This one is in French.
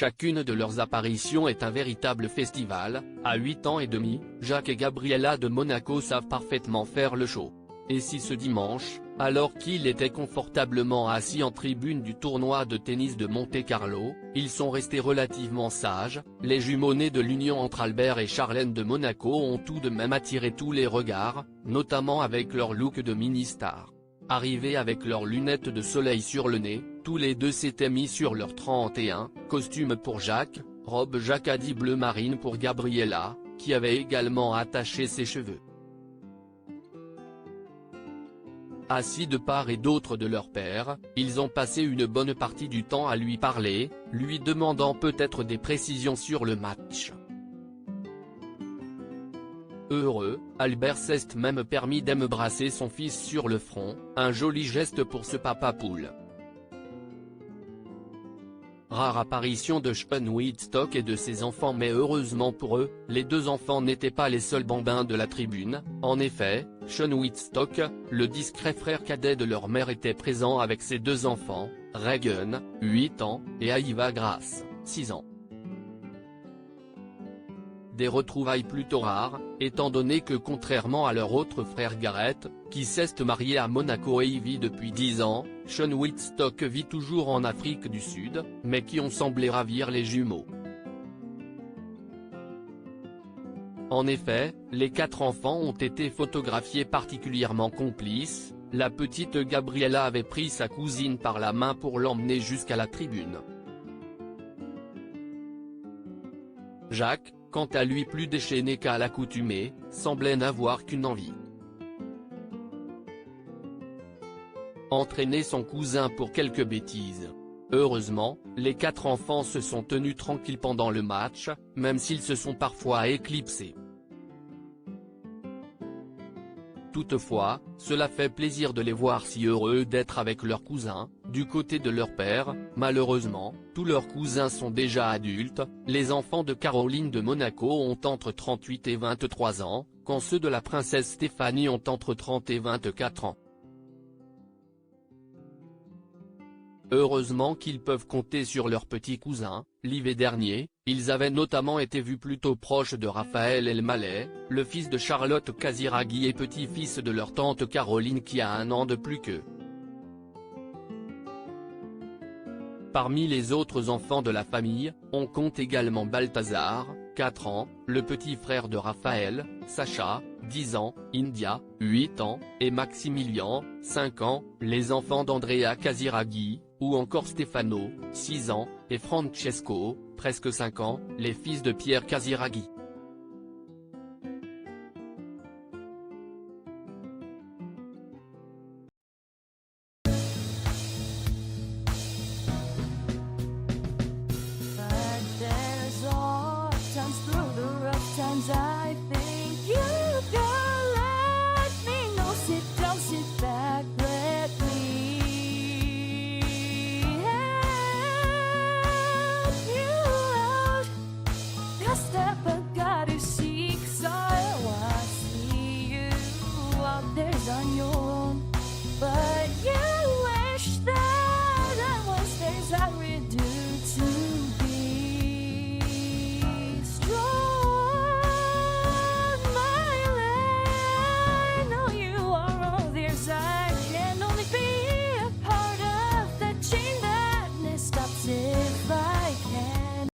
Chacune de leurs apparitions est un véritable festival. À 8 ans et demi, Jacques et Gabriella de Monaco savent parfaitement faire le show. Et si ce dimanche, alors qu'il était confortablement assis en tribune du tournoi de tennis de Monte-Carlo, ils sont restés relativement sages, les jumeaux nés de l'union entre Albert et Charlène de Monaco ont tout de même attiré tous les regards, notamment avec leur look de mini-star. Arrivés avec leurs lunettes de soleil sur le nez, tous les deux s'étaient mis sur leur 31, costume pour Jacques, robe jacquardie bleu marine pour Gabriella, qui avait également attaché ses cheveux. Assis de part et d'autre de leur père, ils ont passé une bonne partie du temps à lui parler, lui demandant peut-être des précisions sur le match. Heureux, Albert s'est même permis d'embrasser son fils sur le front, un joli geste pour ce papa poule. Rare apparition de Sean Whitstock et de ses enfants, mais heureusement pour eux, les deux enfants n'étaient pas les seuls bambins de la tribune. En effet, Sean Whitstock, le discret frère cadet de leur mère, était présent avec ses deux enfants, Regan, 8 ans, et Aïva Grace, 6 ans. Des retrouvailles plutôt rares, étant donné que contrairement à leur autre frère Gareth, qui s'est marié à Monaco et y vit depuis 10 ans, Sean Whitstock vit toujours en Afrique du Sud, mais qui ont semblé ravir les jumeaux. En effet, les 4 enfants ont été photographiés particulièrement complices. La petite Gabriella avait pris sa cousine par la main pour l'emmener jusqu'à la tribune. Jacques, quant à lui plus déchaîné qu'à l'accoutumée, semblait n'avoir qu'une envie: entraîner son cousin pour quelques bêtises. Heureusement, les 4 enfants se sont tenus tranquilles pendant le match, même s'ils se sont parfois éclipsés. Toutefois, cela fait plaisir de les voir si heureux d'être avec leurs cousins. Du côté de leur père, malheureusement, tous leurs cousins sont déjà adultes. Les enfants de Caroline de Monaco ont entre 38 et 23 ans, quand ceux de la princesse Stéphanie ont entre 30 et 24 ans. Heureusement qu'ils peuvent compter sur leurs petits cousins. L'hiver dernier, ils avaient notamment été vus plutôt proches de Raphaël Elmaleh, le fils de Charlotte Casiraghi et petit-fils de leur tante Caroline qui a 1 an de plus qu'eux. Parmi les autres enfants de la famille, on compte également Balthazar, 4 ans, le petit frère de Raphaël, Sacha, 10 ans, India, 8 ans, et Maximilian, 5 ans, les enfants d'Andrea Casiraghi, ou encore Stefano, 6 ans, et Francesco, presque 5 ans, les fils de Pierre Casiraghi.